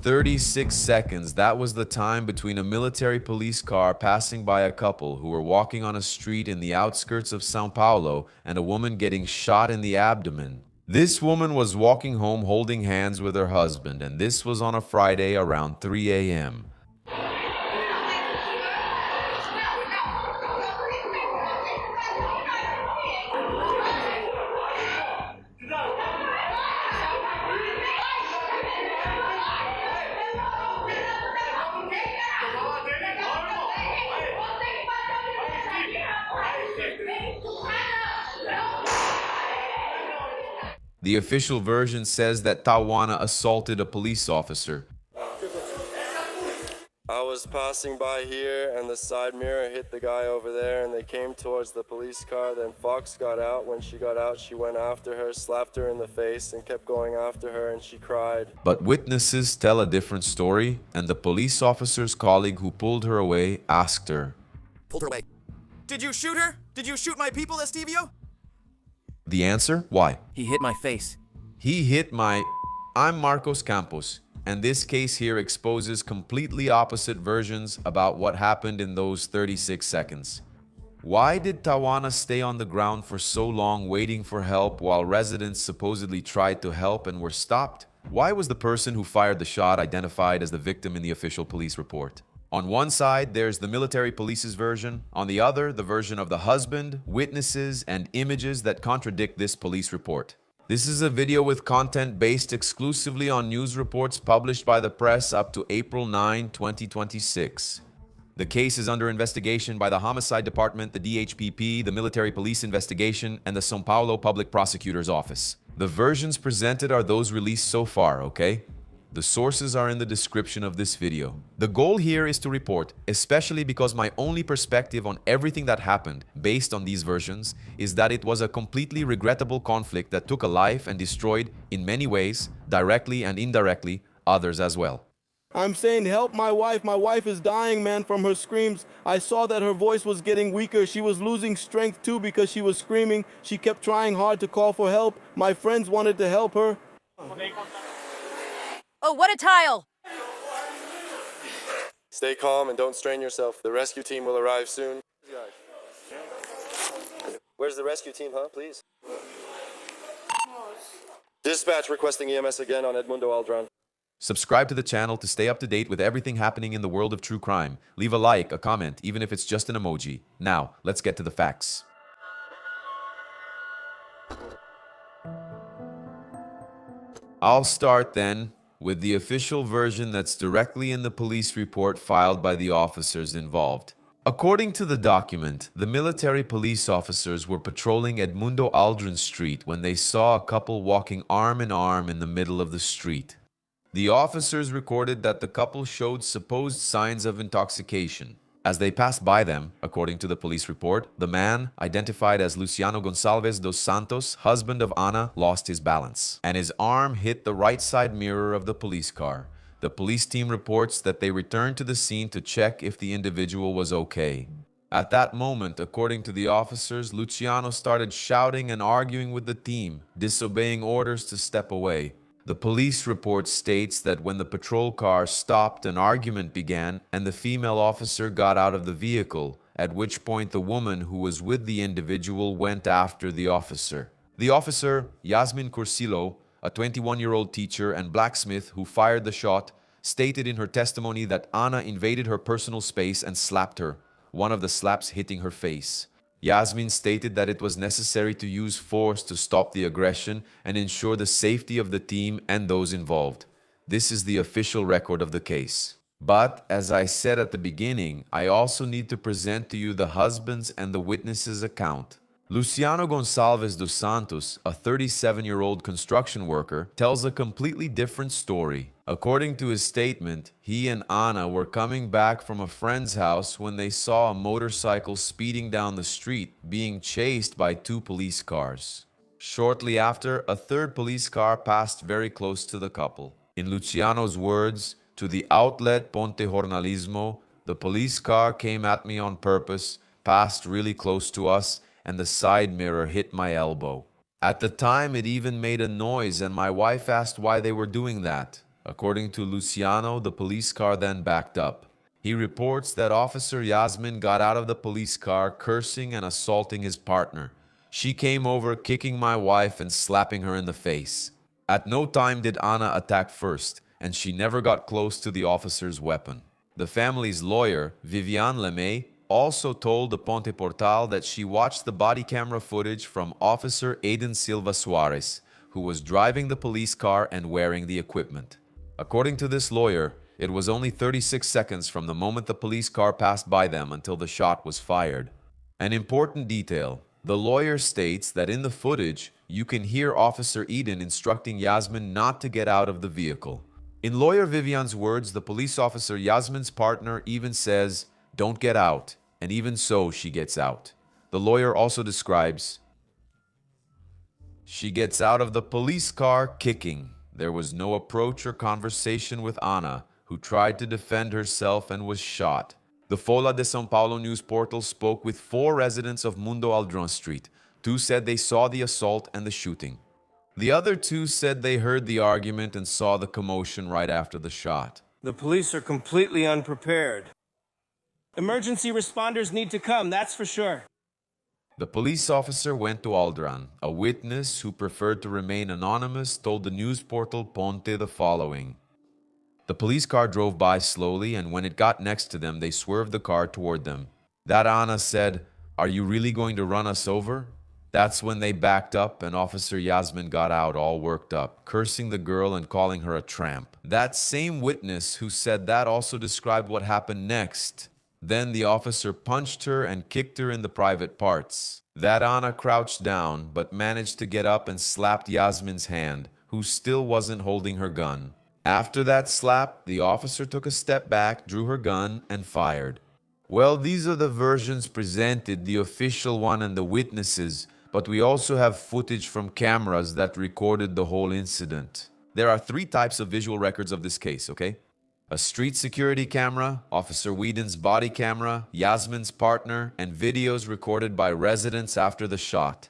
36 seconds, that was the time between a military police car passing by a couple who were walking on a street in the outskirts of Sao Paulo and a woman getting shot in the abdomen. This woman was walking home holding hands with her husband, and this was on a Friday around 3 a.m. The official version says that Tawana assaulted a police officer. I was passing by here and the side mirror hit the guy over there and they came towards the police car. Then Fox got out. When she got out, she went after her, slapped her in the face and kept going after her and she cried. But witnesses tell a different story, and the police officer's colleague who pulled her away asked her, Pulled her away. Did you shoot her? Did you shoot my people, Estevio? The answer? Why? He hit my face. He hit my... I'm Marcos Campos, and this case here exposes completely opposite versions about what happened in those 36 seconds. Why did Tawana stay on the ground for so long waiting for help while residents supposedly tried to help and were stopped? Why was the person who fired the shot identified as the victim in the official police report? On one side, there's the military police's version. On the other, the version of the husband, witnesses, and images that contradict this police report. This is a video with content based exclusively on news reports published by the press up to April 9, 2026. The case is under investigation by the Homicide Department, the DHPP, the Military Police Investigation, and the São Paulo Public Prosecutor's Office. The versions presented are those released so far, okay? The sources are in the description of this video. The goal here is to report, especially because my only perspective on everything that happened, based on these versions, is that it was a completely regrettable conflict that took a life and destroyed, in many ways, directly and indirectly, others as well. I'm saying, help my wife. My wife is dying, man, from her screams. I saw that her voice was getting weaker. She was losing strength too because she was screaming. She kept trying hard to call for help. My friends wanted to help her. Oh, what a tile! Stay calm and don't strain yourself. The rescue team will arrive soon. Where's the rescue team, huh? Please. Dispatch requesting EMS again on Edmundo Aldran. Subscribe to the channel to stay up to date with everything happening in the world of true crime. Leave a like, a comment, even if it's just an emoji. Now, let's get to the facts. I'll start then with the official version that's directly in the police report filed by the officers involved. According to the document, the military police officers were patrolling Edmundo Aldrin Street when they saw a couple walking arm in arm in the middle of the street. The officers recorded that the couple showed supposed signs of intoxication. As they passed by them, according to the police report, the man, identified as Luciano Gonçalves dos Santos, husband of Ana, lost his balance, and his arm hit the right side mirror of the police car. The police team reports that they returned to the scene to check if the individual was okay. At that moment, according to the officers, Luciano started shouting and arguing with the team, disobeying orders to step away. The police report states that when the patrol car stopped, an argument began and the female officer got out of the vehicle, at which point the woman who was with the individual went after the officer. The officer, Yasmin Cursillo, a 21-year-old teacher and blacksmith who fired the shot, stated in her testimony that Ana invaded her personal space and slapped her, one of the slaps hitting her face. Yasmin stated that it was necessary to use force to stop the aggression and ensure the safety of the team and those involved. This is the official record of the case. But, as I said at the beginning, I also need to present to you the husband's and the witness's account. Luciano Gonçalves dos Santos, a 37-year-old construction worker, tells a completely different story. According to his statement, he and Ana were coming back from a friend's house when they saw a motorcycle speeding down the street, being chased by two police cars. Shortly after, a third police car passed very close to the couple. In Luciano's words, to the outlet Ponte Jornalismo, the police car came at me on purpose, passed really close to us, and the side mirror hit my elbow. At the time, it even made a noise, and my wife asked why they were doing that. According to Luciano, the police car then backed up. He reports that Officer Yasmin got out of the police car cursing and assaulting his partner. She came over kicking my wife and slapping her in the face. At no time did Anna attack first, and she never got close to the officer's weapon. The family's lawyer, Viviane Lemay, also told the Ponte Portal that she watched the body camera footage from Officer Aiden Silva Suarez, who was driving the police car and wearing the equipment. According to this lawyer, it was only 36 seconds from the moment the police car passed by them until the shot was fired. An important detail: the lawyer states that in the footage, you can hear Officer Eden instructing Yasmin not to get out of the vehicle. In lawyer Vivian's words, the police officer Yasmin's partner even says, "Don't get out," and even so, she gets out. The lawyer also describes, she gets out of the police car kicking. There was no approach or conversation with Anna, who tried to defend herself and was shot. The Folha de São Paulo news portal spoke with 4 residents of Mundo Aldron Street. 2 said they saw the assault and the shooting. The other 2 said they heard the argument and saw the commotion right after the shot. The police are completely unprepared. Emergency responders need to come, that's for sure. The police officer went to Aldran. A witness who preferred to remain anonymous told the news portal Ponte the following. The police car drove by slowly, and when it got next to them, they swerved the car toward them. That Anna said, "Are you really going to run us over?" That's when they backed up and Officer Yasmin got out all worked up, cursing the girl and calling her a tramp. That same witness who said that also described what happened next. Then the officer punched her and kicked her in the private parts. That Anna crouched down but managed to get up and slapped Yasmin's hand, who still wasn't holding her gun. After that slap, the officer took a step back, drew her gun, and fired. Well, these are the versions presented, the official one and the witnesses, but we also have footage from cameras that recorded the whole incident. There are 3 types of visual records of this case, okay? A street security camera, Officer Whedon's body camera, Yasmin's partner, and videos recorded by residents after the shot.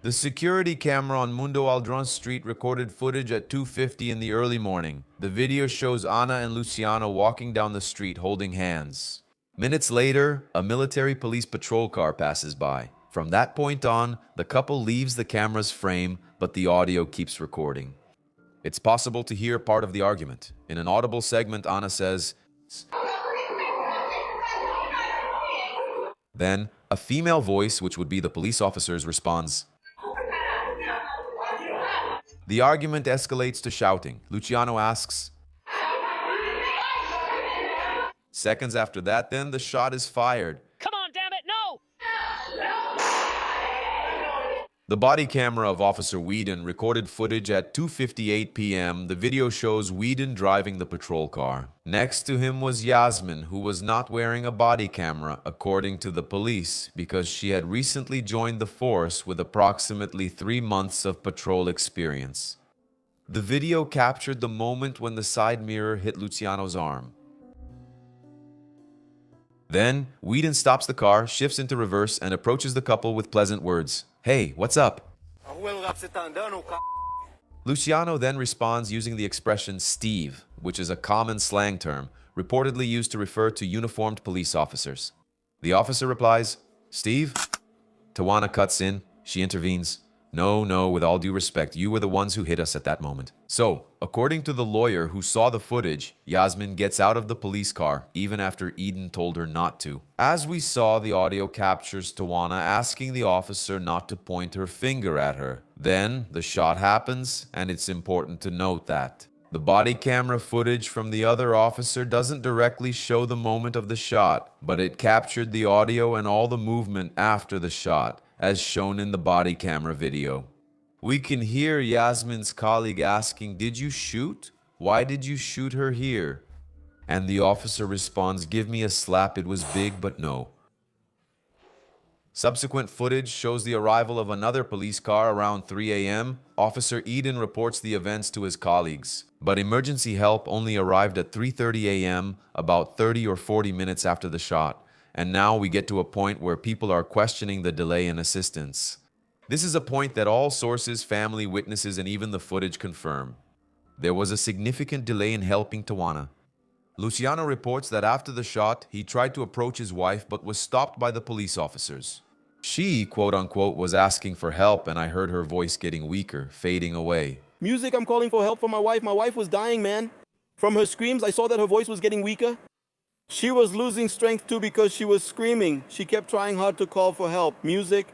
The security camera on Mundo Aldron Street recorded footage at 2:50 in the early morning. The video shows Anna and Luciano walking down the street holding hands. Minutes later, a military police patrol car passes by. From that point on, the couple leaves the camera's frame, but the audio keeps recording. It's possible to hear part of the argument. In an audible segment, Anna says, then a female voice, which would be the police officer's, responds. The argument escalates to shouting. Luciano asks. Seconds after that, then the shot is fired. Come on, damn it, no! The body camera of Officer Whedon recorded footage at 2:58 p.m. The video shows Whedon driving the patrol car. Next to him was Yasmin, who was not wearing a body camera, according to the police, because she had recently joined the force with approximately 3 months of patrol experience. The video captured the moment when the side mirror hit Luciano's arm. Then, Whedon stops the car, shifts into reverse, and approaches the couple with pleasant words. "Hey, what's up?" Luciano then responds using the expression Steve, which is a common slang term, reportedly used to refer to uniformed police officers. The officer replies, "Steve?" Tawana cuts in. She intervenes. No, with all due respect, you were the ones who hit us at that moment. So, according to the lawyer who saw the footage, Yasmin gets out of the police car, even after Eden told her not to. As we saw, the audio captures Tawana asking the officer not to point her finger at her. Then, the shot happens, and it's important to note that the body camera footage from the other officer doesn't directly show the moment of the shot, but it captured the audio and all the movement after the shot, as shown in the body camera video. We can hear Yasmin's colleague asking, "Did you shoot? Why did you shoot her here?" And the officer responds, "Give me a slap, it was big, but no." Subsequent footage shows the arrival of another police car around 3 a.m. Officer Eden reports the events to his colleagues, but emergency help only arrived at 3:30 a.m., about 30 or 40 minutes after the shot. And now we get to a point where people are questioning the delay in assistance. This is a point that all sources, family, witnesses, and even the footage confirm. there was a significant delay in helping Tawana. Luciano reports that after the shot, he tried to approach his wife but was stopped by the police officers. She, quote-unquote, was asking for help and I heard her voice getting weaker, fading away. Music, I'm calling for help for my wife. My wife was dying, man. From her screams, I saw that her voice was getting weaker. She was losing strength too because she was screaming. She kept trying hard to call for help. Music.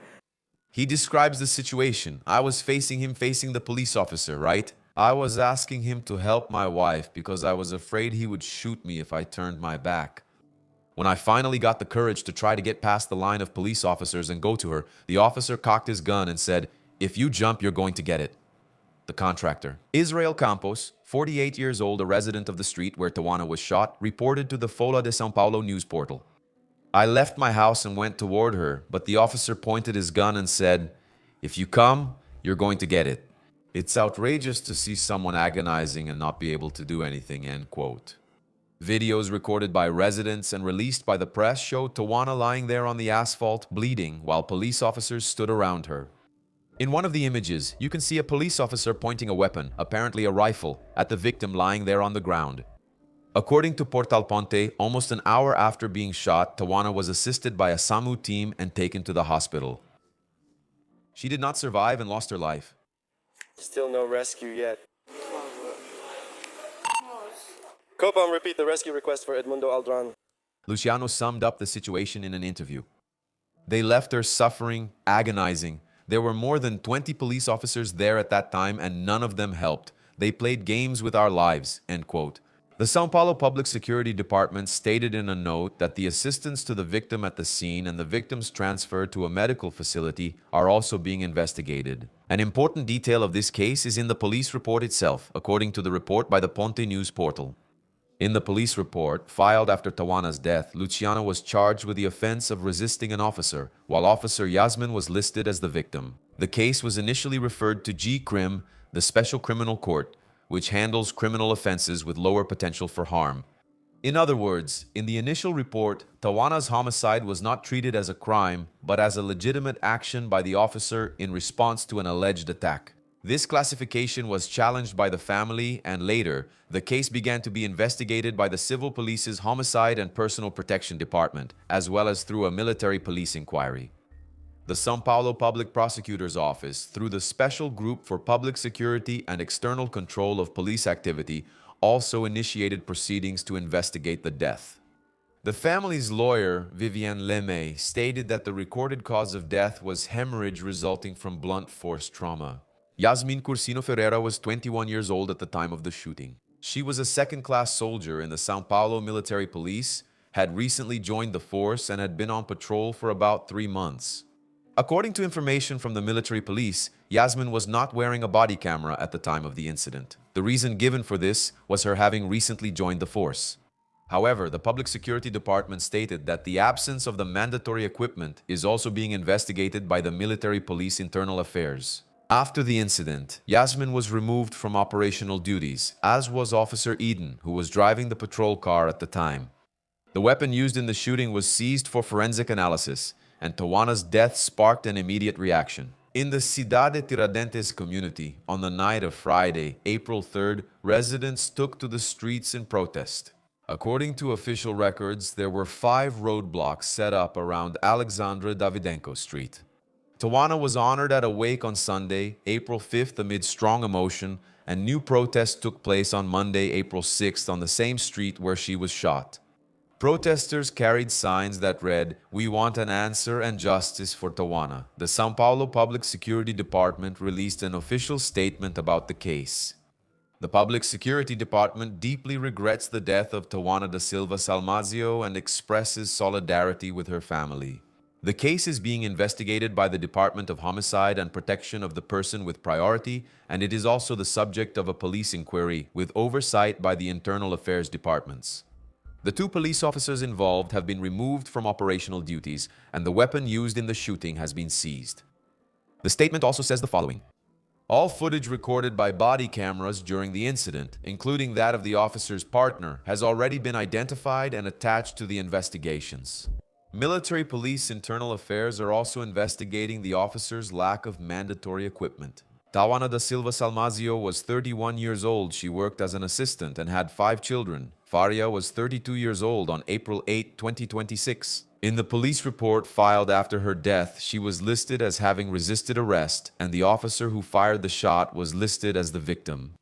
He describes the situation. I was facing the police officer, right? I was asking him to help my wife because I was afraid he would shoot me if I turned my back. When I finally got the courage to try to get past the line of police officers and go to her, the officer cocked his gun and said, "If you jump, you're going to get it." The contractor, Israel Campos, 48 years old, a resident of the street where Tawana was shot, reported to the Folha de São Paulo news portal. I left my house and went toward her, but the officer pointed his gun and said, "If you come, you're going to get it." It's outrageous to see someone agonizing and not be able to do anything, end quote. Videos recorded by residents and released by the press showed Tawana lying there on the asphalt, bleeding, while police officers stood around her. In one of the images, you can see a police officer pointing a weapon, apparently a rifle, at the victim lying there on the ground. According to Portal Ponte, almost an hour after being shot, Tawana was assisted by a SAMU team and taken to the hospital. She did not survive and lost her life. Still no rescue yet. Copam, repeat the rescue request for Edmundo Aldran. Luciano summed up the situation in an interview. They left her suffering, agonizing. There were more than 20 police officers there at that time and none of them helped. They played games with our lives, end quote. The São Paulo Public Security Department stated in a note that the assistance to the victim at the scene and the victim's transfer to a medical facility are also being investigated. An important detail of this case is in the police report itself, according to the report by the Ponte News portal. In the police report, filed after Tawana's death, Luciano was charged with the offense of resisting an officer, while Officer Yasmin was listed as the victim. The case was initially referred to G-Crim, the Special Criminal Court, which handles criminal offenses with lower potential for harm. In other words, in the initial report, Tawana's homicide was not treated as a crime, but as a legitimate action by the officer in response to an alleged attack. This classification was challenged by the family, and later, the case began to be investigated by the Civil Police's Homicide and Personal Protection Department, as well as through a military police inquiry. The São Paulo Public Prosecutor's Office, through the Special Group for Public Security and External Control of Police Activity, also initiated proceedings to investigate the death. The family's lawyer, Viviane Lemay, stated that the recorded cause of death was hemorrhage resulting from blunt force trauma. Yasmin Cursino Ferreira was 21 years old at the time of the shooting. She was a second-class soldier in the São Paulo Military Police, had recently joined the force, and had been on patrol for about 3 months. According to information from the military police, Yasmin was not wearing a body camera at the time of the incident. The reason given for this was her having recently joined the force. However, the Public Security Department stated that the absence of the mandatory equipment is also being investigated by the Military Police Internal Affairs. After the incident, Yasmin was removed from operational duties, as was Officer Eden, who was driving the patrol car at the time. The weapon used in the shooting was seized for forensic analysis, and Tawana's death sparked an immediate reaction. In the Cidade Tiradentes community, on the night of Friday, April 3rd, residents took to the streets in protest. According to official records, there were 5 roadblocks set up around Alexandra Davidenko Street. Tawana was honored at a wake on Sunday, April 5th, amid strong emotion, and new protests took place on Monday, April 6th, on the same street where she was shot. Protesters carried signs that read, "We want an answer and justice for Tawana." The São Paulo Public Security Department released an official statement about the case. The Public Security Department deeply regrets the death of Tawana da Silva Salmazio and expresses solidarity with her family. The case is being investigated by the Department of Homicide and Protection of the Person with Priority, and it is also the subject of a police inquiry with oversight by the Internal Affairs Departments. The 2 police officers involved have been removed from operational duties, and the weapon used in the shooting has been seized. The statement also says the following: all footage recorded by body cameras during the incident, including that of the officer's partner, has already been identified and attached to the investigations. Military Police Internal Affairs are also investigating the officer's lack of mandatory equipment. Tawana da Silva Salmazio was 31 years old. She worked as an assistant and had 5 children. Faria was 32 years old on April 8, 2026. In the police report filed after her death, she was listed as having resisted arrest, and the officer who fired the shot was listed as the victim.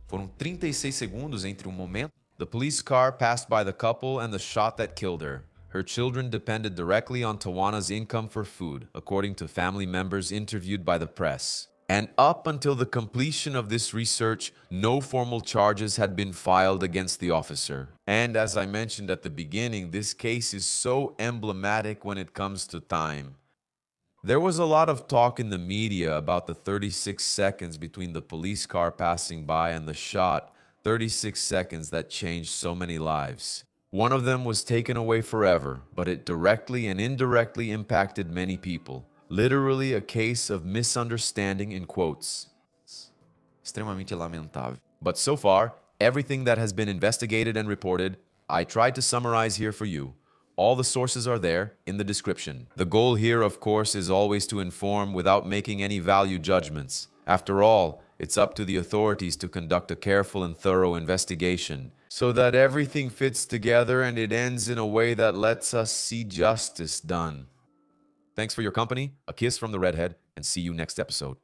Foram 36 segundos entre momento. The police car passed by the couple and the shot that killed her. Her children depended directly on Tawana's income for food, according to family members interviewed by the press. And up until the completion of this research, no formal charges had been filed against the officer. And as I mentioned at the beginning, this case is so emblematic when it comes to time. There was a lot of talk in the media about the 36 seconds between the police car passing by and the shot, 36 seconds that changed so many lives. One of them was taken away forever, but it directly and indirectly impacted many people. Literally a case of misunderstanding in quotes. Extremamente lamentável. But so far, everything that has been investigated and reported, I tried to summarize here for you. All the sources are there in the description. The goal here, of course, is always to inform without making any value judgments. After all, it's up to the authorities to conduct a careful and thorough investigation so that everything fits together and it ends in a way that lets us see justice done. Thanks for your company, a kiss from the redhead, and see you next episode.